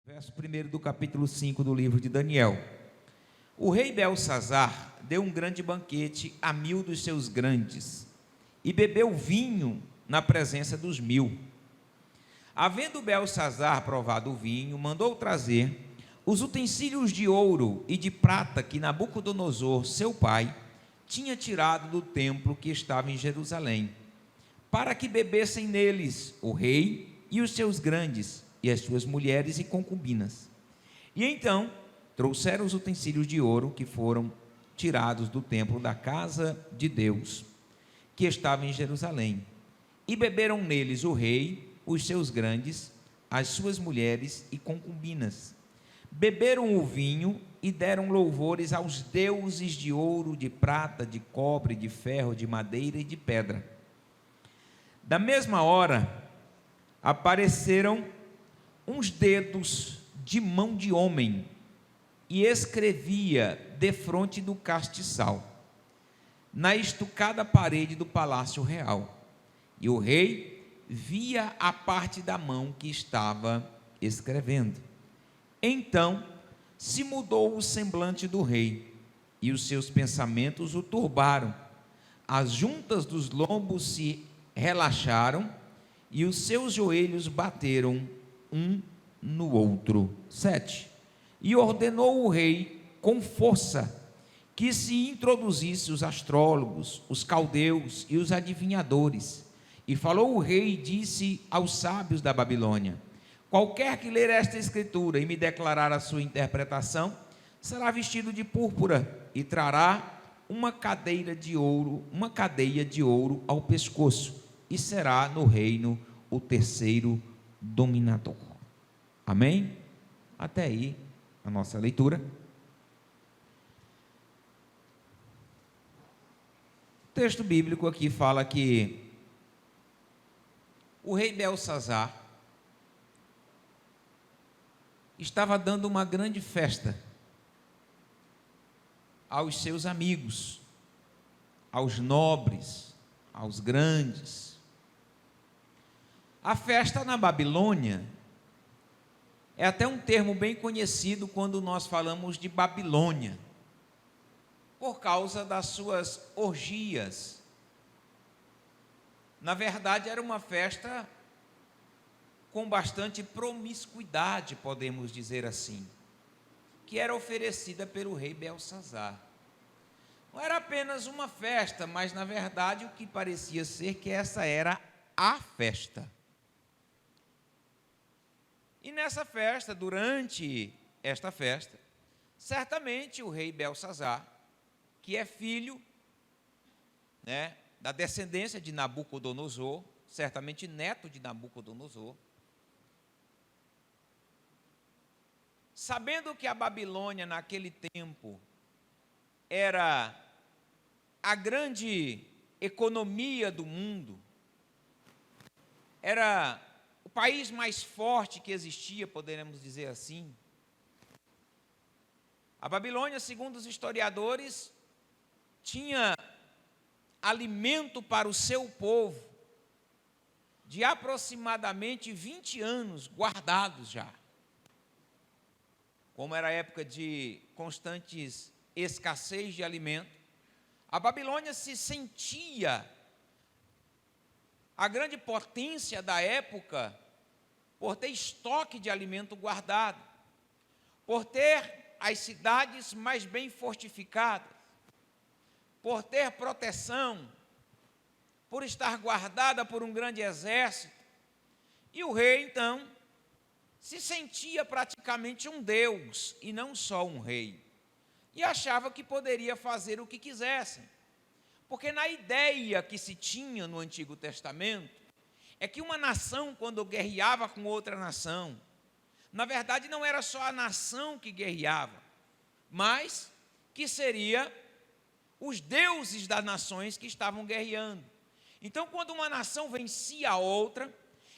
Verso 1 do capítulo 5 do livro de Daniel. O rei Belsazar deu um grande banquete a 1000 dos seus grandes, e bebeu vinho na presença dos 1000. Havendo Belsazar provado o vinho, mandou trazer os utensílios de ouro e de prata que Nabucodonosor, seu pai, tinha tirado do templo que estava em Jerusalém, para que bebessem neles o rei e os seus grandes, e as suas mulheres e concubinas. E então trouxeram os utensílios de ouro que foram tirados do templo da casa de Deus, que estava em Jerusalém, e beberam neles o rei, os seus grandes, as suas mulheres e concubinas. Beberam o vinho e deram louvores aos deuses de ouro, de prata, de cobre, de ferro, de madeira e de pedra. Da mesma hora apareceram uns dedos de mão de homem, e escrevia defronte do castiçal, na estucada parede do palácio real. E o rei via a parte da mão que estava escrevendo. Então se mudou o semblante do rei, e os seus pensamentos o turbaram. As juntas dos lombos se relaxaram, e os seus joelhos bateram um no outro. 7. E ordenou o rei com força que se introduzisse os astrólogos, os caldeus e os adivinhadores. E falou o rei e disse aos sábios da Babilônia: qualquer que ler esta escritura e me declarar a sua interpretação, será vestido de púrpura e trará uma cadeia de ouro ao pescoço, e será no reino o terceiro dominador. Amém? Até aí a nossa leitura. O texto bíblico aqui fala que o rei Belsazar estava dando uma grande festa aos seus amigos, aos nobres, aos grandes. A festa na Babilônia é até um termo bem conhecido quando nós falamos de Babilônia, por causa das suas orgias. Na verdade, era uma festa com bastante promiscuidade, podemos dizer assim, que era oferecida pelo rei Belsazar. Não era apenas uma festa, mas na verdade o que parecia ser que essa era a festa. E nessa festa, durante esta festa, certamente o rei Belsazar, que é filho, da descendência de Nabucodonosor, certamente neto de Nabucodonosor, sabendo que a Babilônia naquele tempo era a grande economia do mundo, era o país mais forte que existia, poderemos dizer assim. A Babilônia, segundo os historiadores, tinha alimento para o seu povo de aproximadamente 20 anos guardados já. Como era a época de constantes escassez de alimento, a Babilônia se sentia a grande potência da época por ter estoque de alimento guardado, por ter as cidades mais bem fortificadas, por ter proteção, por estar guardada por um grande exército. E o rei, então, se sentia praticamente um deus e não só um rei, e achava que poderia fazer o que quisesse. Porque na ideia que se tinha no Antigo Testamento, é que uma nação, quando guerreava com outra nação, na verdade não era só a nação que guerreava, mas que seria os deuses das nações que estavam guerreando. Então, quando uma nação vencia a outra,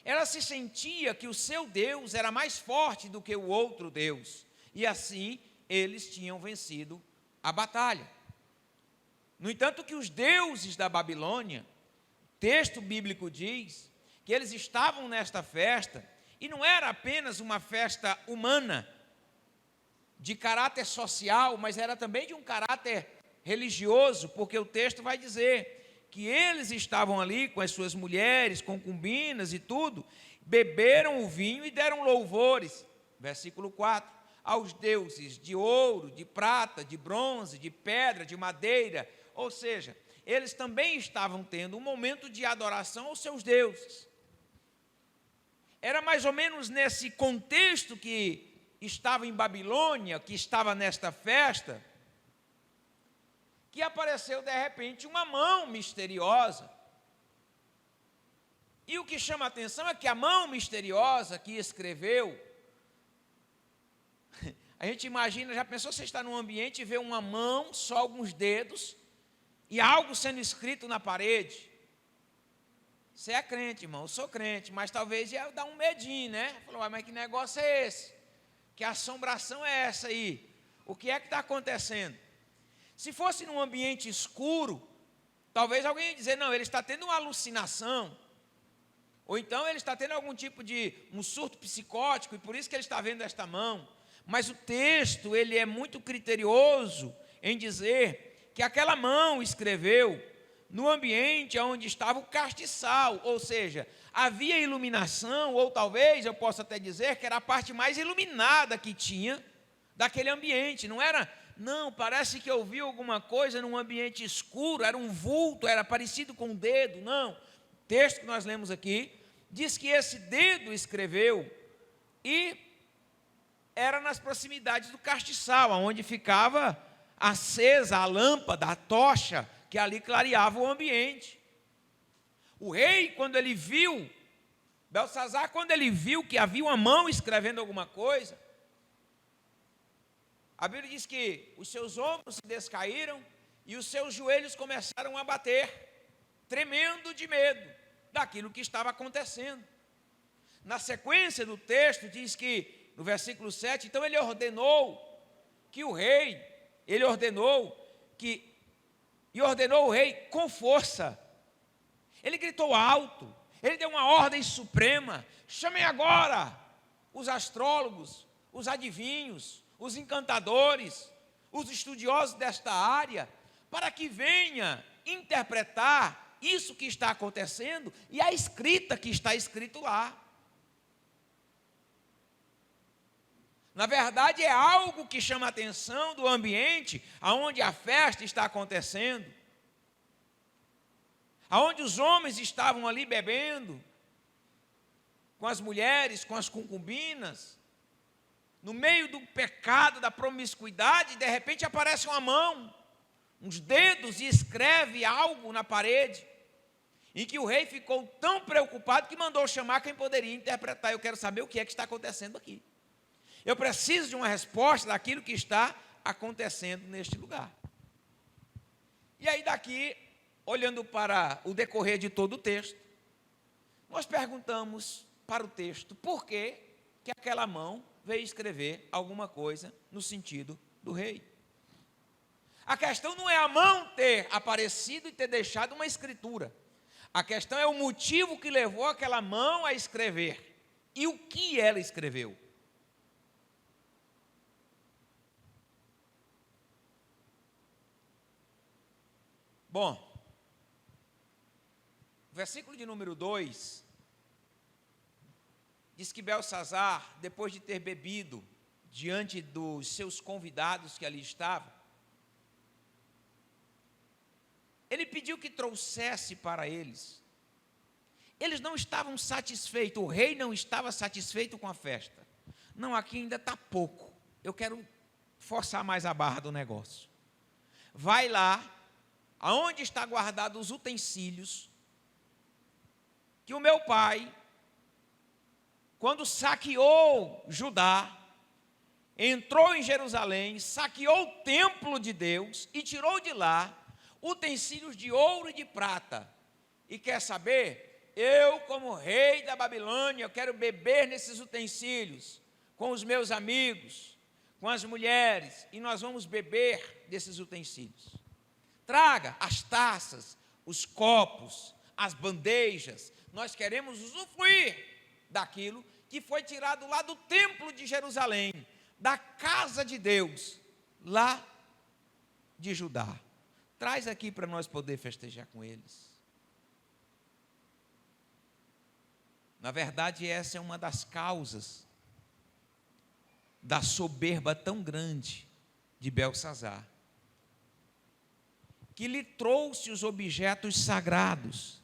ela se sentia que o seu Deus era mais forte do que o outro Deus, e assim eles tinham vencido a batalha. No entanto, que os deuses da Babilônia, texto bíblico diz que eles estavam nesta festa E não era apenas uma festa humana, de caráter social, mas era também de um caráter religioso, porque o texto vai dizer que eles estavam ali com as suas mulheres, concubinas e tudo, beberam o vinho e deram louvores. Versículo 4. Aos deuses de ouro, de prata, de bronze, de pedra, de madeira. Ou seja, eles também estavam tendo um momento de adoração aos seus deuses. Era mais ou menos nesse contexto que estava em Babilônia, que estava nesta festa, que apareceu de repente uma mão misteriosa. E o que chama a atenção é que a mão misteriosa que escreveu, a gente imagina, já pensou, você está num ambiente e vê uma mão, só alguns dedos, e algo sendo escrito na parede. Você é crente, irmão, eu sou crente, mas talvez ia dar um medinho, né? Falou, mas que negócio é esse? Que assombração é essa aí? O que é que está acontecendo? Se fosse num ambiente escuro, talvez alguém ia dizer, não, ele está tendo uma alucinação, ou então ele está tendo algum tipo de um surto psicótico, e por isso que ele está vendo esta mão. Mas o texto, ele é muito criterioso em dizer que aquela mão escreveu no ambiente onde estava o castiçal, ou seja, havia iluminação, ou talvez eu possa até dizer que era a parte mais iluminada que tinha daquele ambiente. Não, parece que eu vi alguma coisa num ambiente escuro, era um vulto, era parecido com um dedo. Não, o texto que nós lemos aqui diz que esse dedo escreveu e era nas proximidades do castiçal, onde ficava acesa a lâmpada, a tocha, que ali clareava o ambiente. O rei, quando ele viu, Belsazar, quando ele viu que havia uma mão escrevendo alguma coisa, a Bíblia diz que os seus ombros se descaíram e os seus joelhos começaram a bater, tremendo de medo daquilo que estava acontecendo. Na sequência do texto diz que, no versículo 7, então ele ordenou o rei com força. Ele gritou alto, ele deu uma ordem suprema: chamem agora os astrólogos, os adivinhos, os encantadores, os estudiosos desta área, para que venha interpretar isso que está acontecendo e a escrita que está escrito lá. Na verdade, é algo que chama a atenção do ambiente onde a festa está acontecendo, onde os homens estavam ali bebendo, com as mulheres, com as concubinas, no meio do pecado, da promiscuidade, de repente aparece uma mão, uns dedos, e escreve algo na parede, em que o rei ficou tão preocupado que mandou chamar quem poderia interpretar. Eu quero saber o que é que está acontecendo aqui. Eu preciso de uma resposta daquilo que está acontecendo neste lugar. E aí daqui, olhando para o decorrer de todo o texto, nós perguntamos para o texto por que aquela mão veio escrever alguma coisa no sentido do rei. A questão não é a mão ter aparecido e ter deixado uma escritura. A questão é o motivo que levou aquela mão a escrever e o que ela escreveu. Bom, o versículo de número 2 diz que Belsazar, depois de ter bebido diante dos seus convidados que ali estavam, ele pediu que trouxesse para eles. Eles não estavam satisfeitos, o rei não estava satisfeito com a festa. Não, aqui ainda está pouco, eu quero forçar mais a barra do negócio. Vai lá, aonde está guardados os utensílios que o meu pai, quando saqueou Judá, entrou em Jerusalém, saqueou o templo de Deus e tirou de lá utensílios de ouro e de prata. E quer saber? Eu, como rei da Babilônia, eu quero beber nesses utensílios com os meus amigos, com as mulheres, e nós vamos beber desses utensílios. Traga as taças, os copos, as bandejas. Nós queremos usufruir daquilo que foi tirado lá do templo de Jerusalém, da casa de Deus, lá de Judá. Traz aqui para nós poder festejar com eles. Na verdade, essa é uma das causas da soberba tão grande de Beltsazar, que lhe trouxe os objetos sagrados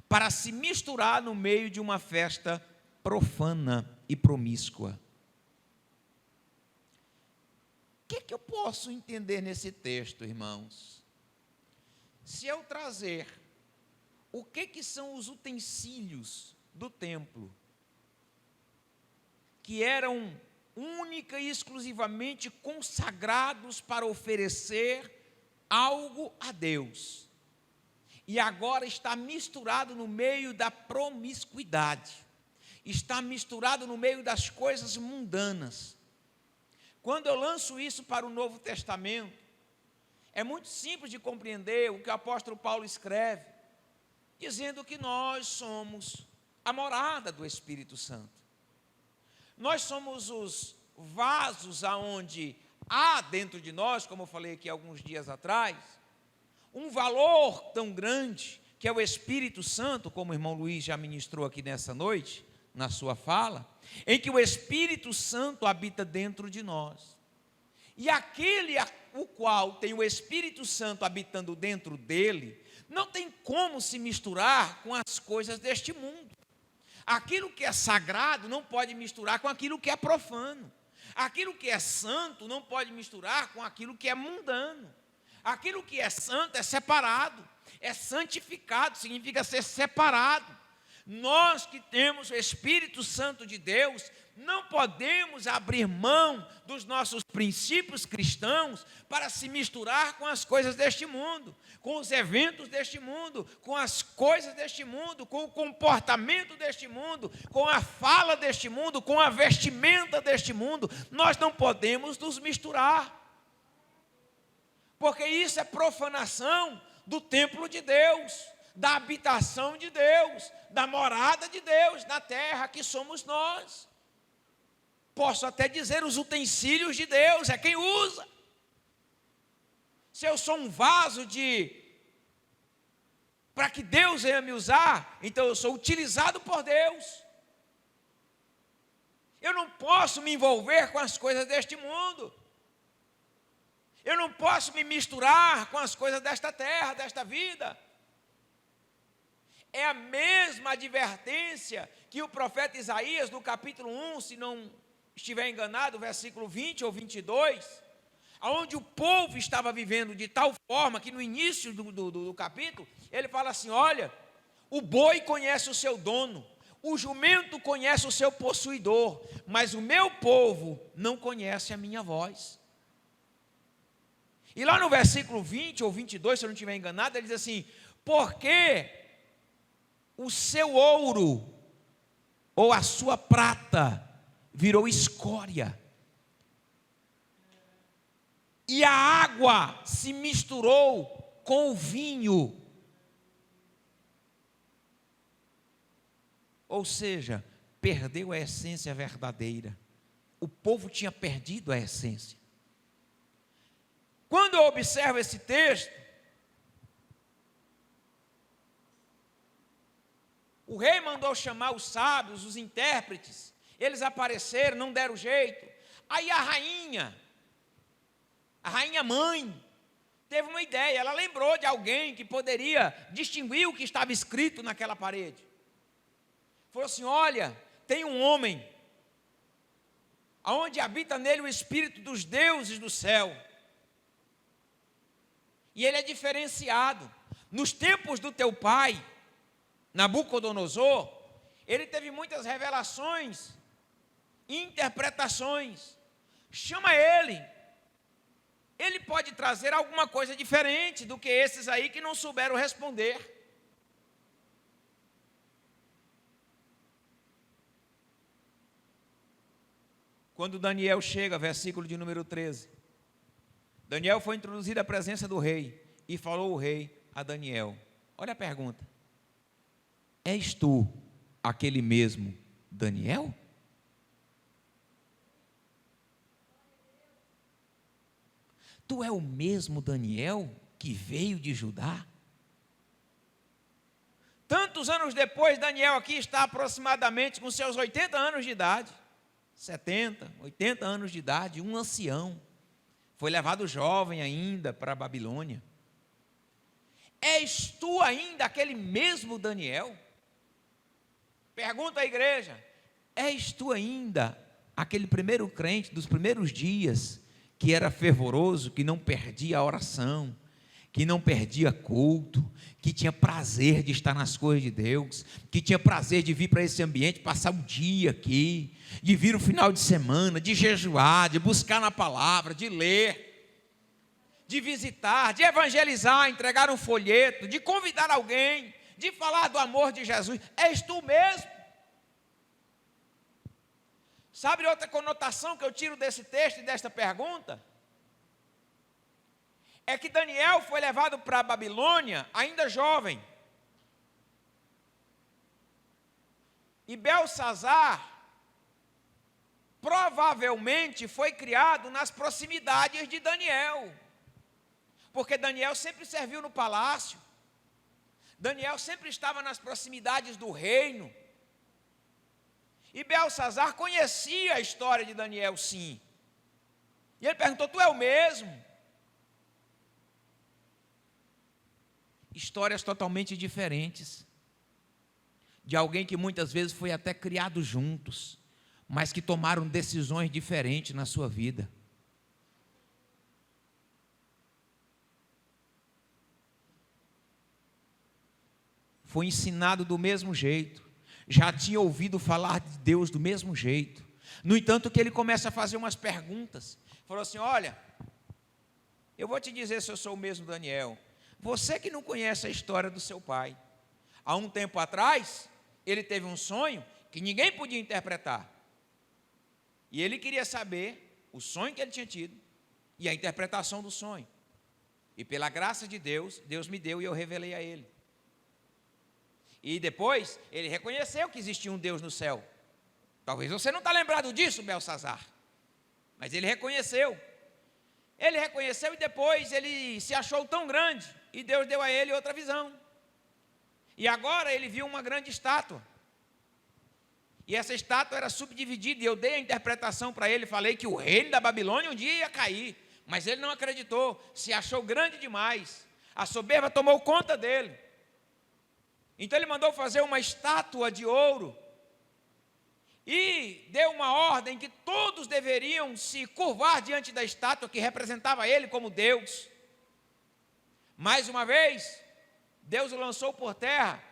para se misturar no meio de uma festa profana e promíscua. O que eu posso entender nesse texto, irmãos? Se eu trazer o que são os utensílios do templo, que eram única e exclusivamente consagrados para oferecer algo a Deus, e agora está misturado no meio da promiscuidade, está misturado no meio das coisas mundanas. Quando eu lanço isso para o Novo Testamento, é muito simples de compreender o que o apóstolo Paulo escreve, dizendo que nós somos a morada do Espírito Santo. Nós somos os vasos aonde há dentro de nós, como eu falei aqui alguns dias atrás, um valor tão grande, que é o Espírito Santo, como o irmão Luiz já ministrou aqui nessa noite, na sua fala, em que o Espírito Santo habita dentro de nós. E aquele o qual tem o Espírito Santo habitando dentro dele, não tem como se misturar com as coisas deste mundo. Aquilo que é sagrado não pode misturar com aquilo que é profano. Aquilo que é santo não pode misturar com aquilo que é mundano. Aquilo que é santo é separado, é santificado, significa ser separado. Nós que temos o Espírito Santo de Deus, não podemos abrir mão dos nossos princípios cristãos para se misturar com as coisas deste mundo, com os eventos deste mundo, com as coisas deste mundo, com o comportamento deste mundo, com a fala deste mundo, com a vestimenta deste mundo. Nós não podemos nos misturar, porque isso é profanação do templo de Deus, da habitação de Deus, da morada de Deus na terra, que somos nós. Posso até dizer os utensílios de Deus, é quem usa. Se eu sou um vaso para que Deus venha me usar, então eu sou utilizado por Deus. Eu não posso me envolver com as coisas deste mundo. Eu não posso me misturar com as coisas desta terra, desta vida. É a mesma advertência que o profeta Isaías, no capítulo 1, se não estiver enganado, versículo 20 ou 22, onde o povo estava vivendo de tal forma que no início do capítulo, ele fala assim: olha, o boi conhece o seu dono, o jumento conhece o seu possuidor, mas o meu povo não conhece a minha voz. E lá no versículo 20 ou 22, se eu não estiver enganado, ele diz assim: porque o seu ouro ou a sua prata virou escória, e a água se misturou com o vinho. Ou seja, perdeu a essência verdadeira. O povo tinha perdido a essência. Quando eu observo esse texto, o rei mandou chamar os sábios, os intérpretes. Eles apareceram, não deram jeito. Aí a rainha mãe, teve uma ideia. Ela lembrou de alguém que poderia distinguir o que estava escrito naquela parede. Falou assim: olha, tem um homem, onde habita nele o Espírito dos deuses do céu. E ele é diferenciado. Nos tempos do teu pai, Nabucodonosor, ele teve muitas revelações, interpretações. Chama ele. Ele pode trazer alguma coisa diferente do que esses aí que não souberam responder. Quando Daniel chega, versículo de número 13. Daniel foi introduzido à presença do rei, e falou o rei a Daniel: olha a pergunta: és tu aquele mesmo Daniel? tu é o mesmo Daniel que veio de Judá? Tantos anos depois, Daniel aqui está aproximadamente com seus 80 anos de idade, 70, 80 anos de idade, um ancião. Foi levado jovem ainda para a Babilônia. És tu ainda aquele mesmo Daniel? Pergunta à igreja: és tu ainda aquele primeiro crente dos primeiros dias, que era fervoroso, que não perdia a oração, que não perdia culto, que tinha prazer de estar nas coisas de Deus, que tinha prazer de vir para esse ambiente, passar um dia aqui, de vir o final de semana, de jejuar, de buscar na palavra, de ler, de visitar, de evangelizar, entregar um folheto, de convidar alguém, de falar do amor de Jesus? És tu mesmo? Sabe outra conotação que eu tiro desse texto e desta pergunta? É que Daniel foi levado para a Babilônia ainda jovem. E Belsazar provavelmente foi criado nas proximidades de Daniel. Porque Daniel sempre serviu no palácio. Daniel sempre estava nas proximidades do reino. E Belsazar conhecia a história de Daniel, sim. E ele perguntou: tu é o mesmo? Histórias totalmente diferentes, de alguém que muitas vezes foi até criado juntos, mas que tomaram decisões diferentes na sua vida. Foi ensinado do mesmo jeito, já tinha ouvido falar de Deus do mesmo jeito. No entanto, que ele começa a fazer umas perguntas. Falou assim: olha, eu vou te dizer se eu sou o mesmo Daniel. Você que não conhece a história do seu pai, há um tempo atrás, ele teve um sonho que ninguém podia interpretar. E ele queria saber o sonho que ele tinha tido e a interpretação do sonho. E pela graça de Deus, Deus me deu e eu revelei a ele. E depois, ele reconheceu que existia um Deus no céu. Talvez você não está lembrado disso, Belsazar, mas ele reconheceu. Ele reconheceu e depois ele se achou tão grande, e Deus deu a ele outra visão. E agora ele viu uma grande estátua. E essa estátua era subdividida, e eu dei a interpretação para ele, falei que o reino da Babilônia um dia ia cair, mas ele não acreditou, se achou grande demais. A soberba tomou conta dele. Então ele mandou fazer uma estátua de ouro, e deu uma ordem que todos deveriam se curvar diante da estátua que representava ele como Deus. Mais uma vez, Deus o lançou por terra,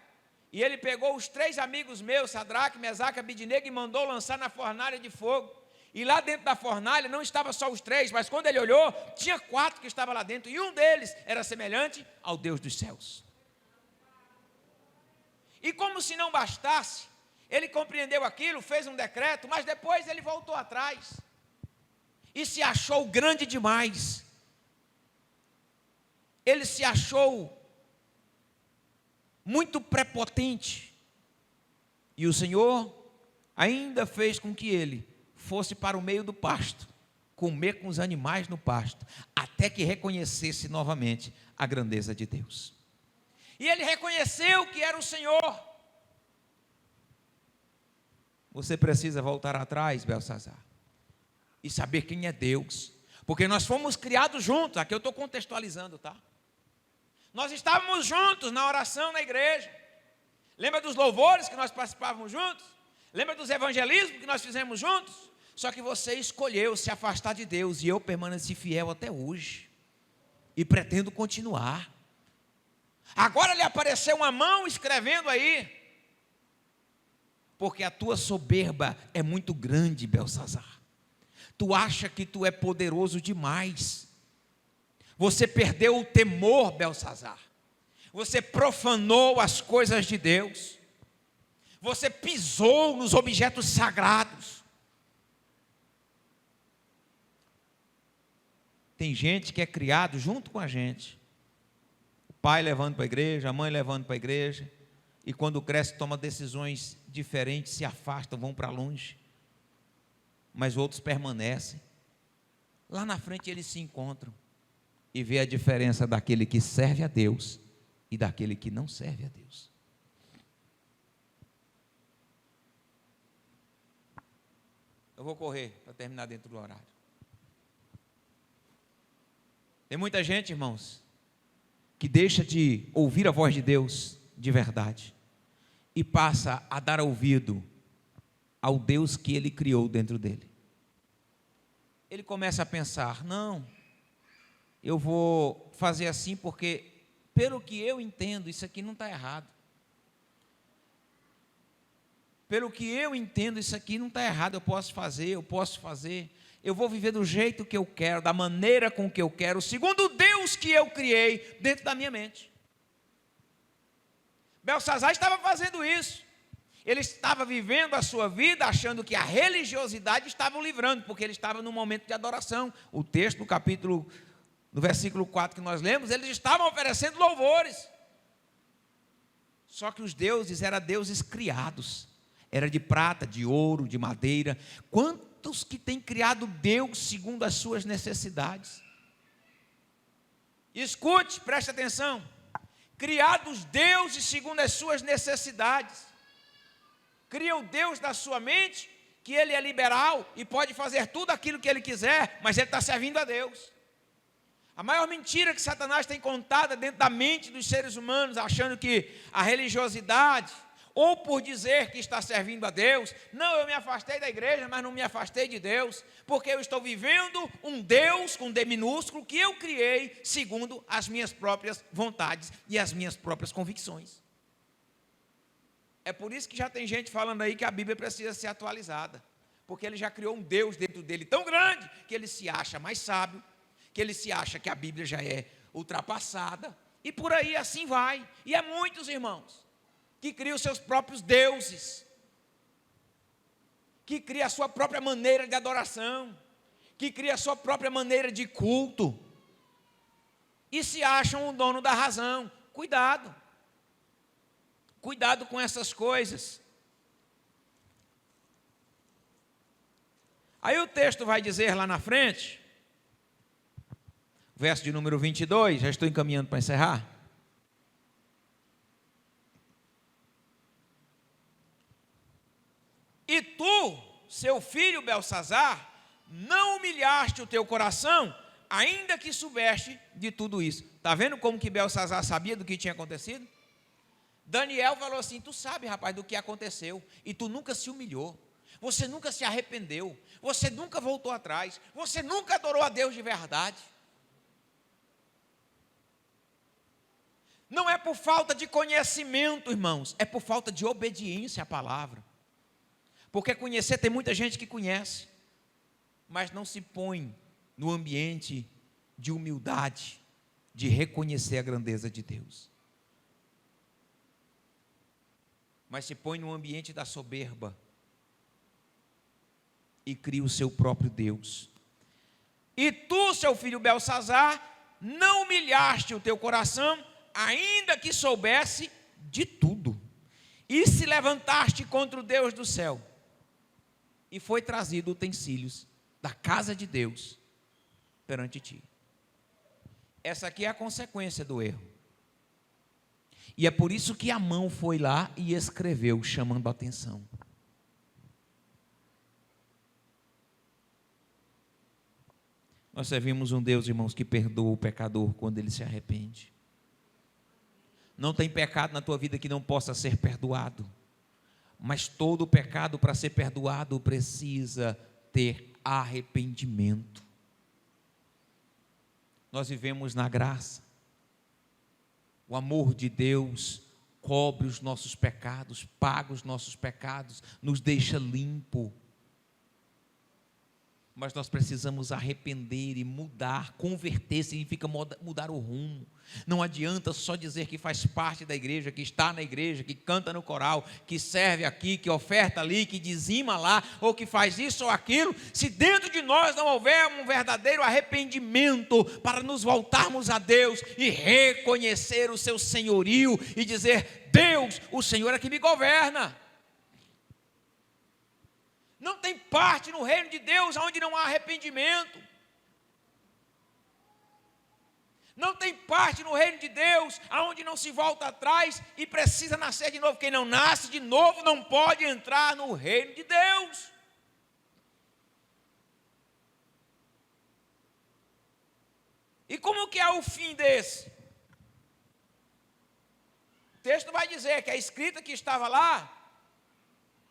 e ele pegou os 3 amigos meus, Sadraque, Mesaque e Abidnego, e mandou lançar na fornalha de fogo. E lá dentro da fornalha não estava só os 3, mas quando ele olhou, tinha 4 que estavam lá dentro, e um deles era semelhante ao Deus dos céus. E como se não bastasse, ele compreendeu aquilo, fez um decreto, mas depois ele voltou atrás e se achou grande demais. Ele se achou muito prepotente. E o Senhor ainda fez com que ele fosse para o meio do pasto, comer com os animais no pasto, até que reconhecesse novamente a grandeza de Deus. E ele reconheceu que era o Senhor. Você precisa voltar atrás, Belsazar, e saber quem é Deus, porque nós fomos criados juntos. Aqui eu estou contextualizando, tá? Nós estávamos juntos na oração na igreja. Lembra dos louvores que nós participávamos juntos? Lembra dos evangelismos que nós fizemos juntos? Só que você escolheu se afastar de Deus, e eu permaneci fiel até hoje, e pretendo continuar. Agora lhe apareceu uma mão escrevendo aí, porque a tua soberba é muito grande, Belsazar. Tu acha que tu é poderoso demais. Você perdeu o temor, Belsazar. Você profanou as coisas de Deus. Você pisou nos objetos sagrados. Tem gente que é criado junto com a gente. O pai levando para a igreja, a mãe levando para a igreja. E quando cresce, toma decisões diferentes, se afastam, vão para longe. Mas outros permanecem. Lá na frente eles se encontram. e ver a diferença daquele que serve a Deus e daquele que não serve a Deus. Eu vou correr para terminar dentro do horário. Tem muita gente, irmãos, que deixa de ouvir a voz de Deus de verdade e passa a dar ouvido ao Deus que ele criou dentro dele. Ele começa a pensar: não, eu vou fazer assim porque, pelo que eu entendo, isso aqui não está errado. Pelo que eu entendo, isso aqui não está errado, eu posso fazer, eu vou viver do jeito que eu quero, da maneira com que eu quero, segundo o Deus que eu criei dentro da minha mente. Belsazar estava fazendo isso. Ele estava vivendo a sua vida achando que a religiosidade estava o livrando, porque ele estava num momento de adoração. O texto do capítulo, no versículo 4 que nós lemos, eles estavam oferecendo louvores. Só que os deuses eram deuses criados. Era de prata, de ouro, de madeira. Quantos que têm criado Deus segundo as suas necessidades? Escute, preste atenção. Criados deuses segundo as suas necessidades. Cria o Deus da sua mente, que ele é liberal e pode fazer tudo aquilo que ele quiser, mas ele está servindo a Deus. A maior mentira que Satanás tem contada dentro da mente dos seres humanos, achando que a religiosidade, ou por dizer que está servindo a Deus, não, eu me afastei da igreja, mas não me afastei de Deus, porque eu estou vivendo um Deus com D minúsculo que eu criei segundo as minhas próprias vontades e as minhas próprias convicções. É por isso que já tem gente falando aí que a Bíblia precisa ser atualizada, porque ele já criou um Deus dentro dele tão grande, que ele se acha mais sábio, que ele se acha que a Bíblia já é ultrapassada, e por aí assim vai. E há muitos irmãos que criam seus próprios deuses, que cria a sua própria maneira de adoração, que cria a sua própria maneira de culto, e se acham o dono da razão. Cuidado. Cuidado com essas coisas. Aí o texto vai dizer lá na frente, verso de número 22, já estou encaminhando para encerrar. E tu, seu filho Belsazar, não humilhaste o teu coração, ainda que soubeste de tudo isso. Está vendo como que Belsazar sabia do que tinha acontecido? Daniel falou assim: tu sabe, rapaz, do que aconteceu, e tu nunca se humilhou, você nunca se arrependeu, você nunca voltou atrás, você nunca adorou a Deus de verdade. Não é por falta de conhecimento, irmãos, é por falta de obediência à palavra. Porque conhecer, tem muita gente que conhece, mas não se põe no ambiente de humildade, de reconhecer a grandeza de Deus. Mas se põe no ambiente da soberba e cria o seu próprio Deus. E tu, seu filho Belsazar, não humilhaste o teu coração, ainda que soubesse de tudo, e se levantaste contra o Deus do céu, e foi trazido utensílios da casa de Deus perante ti. Essa aqui é a consequência do erro. E é por isso que Amão foi lá e escreveu, chamando a atenção. Nós servimos um Deus, irmãos, que perdoa o pecador quando ele se arrepende. Não tem pecado na tua vida que não possa ser perdoado. Mas todo pecado, para ser perdoado, precisa ter arrependimento. Nós vivemos na graça. O amor de Deus cobre os nossos pecados, paga os nossos pecados, nos deixa limpo. Mas nós precisamos arrepender e mudar. Converter significa mudar o rumo. Não adianta só dizer que faz parte da igreja, que está na igreja, que canta no coral, que serve aqui, que oferta ali, que dizima lá, ou que faz isso ou aquilo, se dentro de nós não houver um verdadeiro arrependimento para nos voltarmos a Deus e reconhecer o seu senhorio e dizer: Deus, o Senhor é que me governa. Não tem parte no reino de Deus onde não há arrependimento. não tem parte no reino de Deus, aonde não se volta atrás e precisa nascer de novo. Quem não nasce de novo não pode entrar no reino de Deus. E como que é o fim desse? O texto vai dizer que a escrita que estava lá,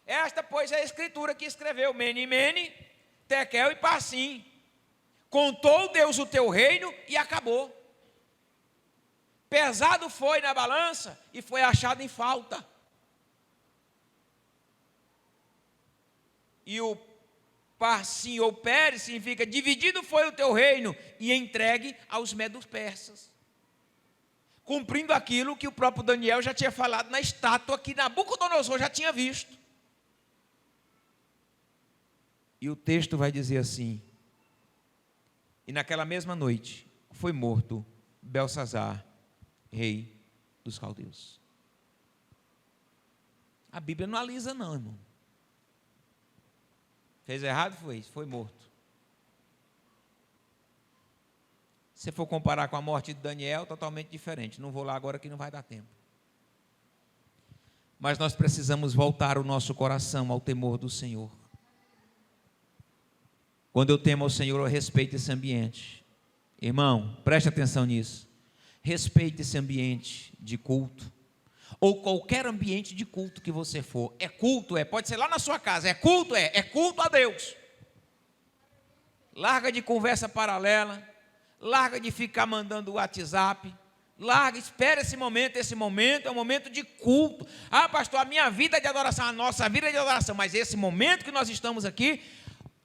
esta, pois, é a escritura que escreveu: Mene, Mene, Tekel e Parsim. Contou Deus o teu reino e acabou. Pesado foi na balança e foi achado em falta. E o Parsim ou Pérez significa: dividido foi o teu reino e entregue aos medos persas. Cumprindo aquilo que o próprio Daniel já tinha falado na estátua que Nabucodonosor já tinha visto. E o texto vai dizer assim: e naquela mesma noite foi morto Belsazar, rei dos caldeus. A Bíblia não alisa não, irmão. Fez errado? Foi morto. Se for comparar com a morte de Daniel, totalmente diferente. Não vou lá agora que não vai dar tempo. Mas nós precisamos voltar o nosso coração ao temor do Senhor. Quando eu temo ao Senhor, eu respeito esse ambiente. Irmão, preste atenção nisso. Respeite esse ambiente de culto. Ou qualquer ambiente de culto que você for. É culto, pode ser lá na sua casa. É culto a Deus. Larga de conversa paralela. Larga de ficar mandando WhatsApp. Larga, espera esse momento é um momento de culto. Ah, pastor, a minha vida é de adoração, a nossa vida é de adoração. Mas esse momento que nós estamos aqui,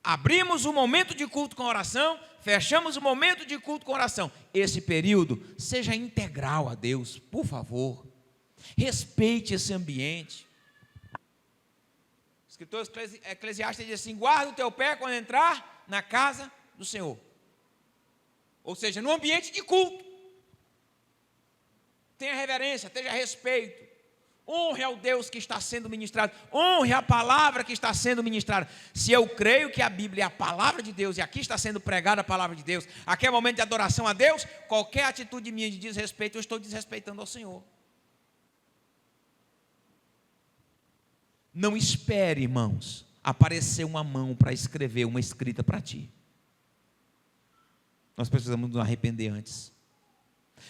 abrimos o momento de culto com oração, fechamos o momento de culto com oração. Esse período seja integral a Deus, por favor. Respeite esse ambiente. O escritor Eclesiastes diz assim: guarda o teu pé quando entrar na casa do Senhor. Ou seja, no ambiente de culto. Tenha reverência, tenha respeito. Honre ao Deus que está sendo ministrado. Honre a palavra que está sendo ministrada. Se eu creio que a Bíblia é a palavra de Deus e aqui está sendo pregada a palavra de Deus, aqui é momento de adoração a Deus, qualquer atitude minha de desrespeito, eu estou desrespeitando ao Senhor. Não espere, irmãos, aparecer uma mão para escrever uma escrita para ti. Nós precisamos nos arrepender antes.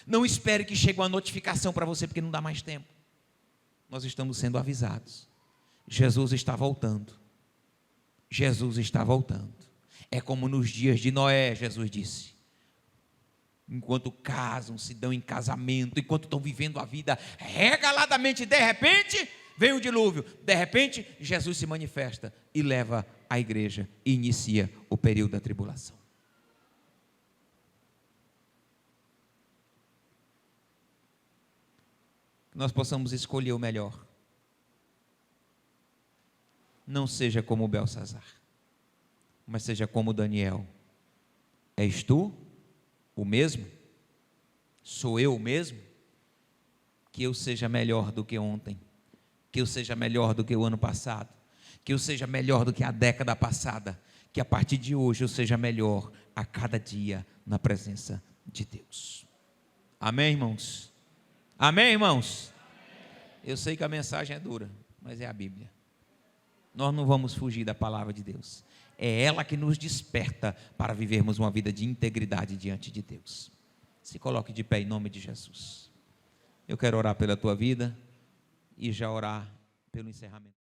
Não espere que chegue uma notificação para você, porque não dá mais tempo. Nós estamos sendo avisados. Jesus está voltando. Jesus está voltando. É como nos dias de Noé, Jesus disse. Enquanto casam, se dão em casamento, enquanto estão vivendo a vida regaladamente, de repente vem o dilúvio. De repente, Jesus se manifesta e leva a igreja e inicia o período da tribulação. Que nós possamos escolher o melhor. Não seja como Belsazar, mas seja como Daniel. És tu o mesmo? Sou eu o mesmo? Que eu seja melhor do que ontem, que eu seja melhor do que o ano passado, que eu seja melhor do que a década passada, que a partir de hoje eu seja melhor a cada dia na presença de Deus. Amém, irmãos? Amém, irmãos? Eu sei que a mensagem é dura, mas é a Bíblia. Nós não vamos fugir da palavra de Deus. É ela que nos desperta para vivermos uma vida de integridade diante de Deus. Se coloque de pé em nome de Jesus. Eu quero orar pela tua vida e já orar pelo encerramento.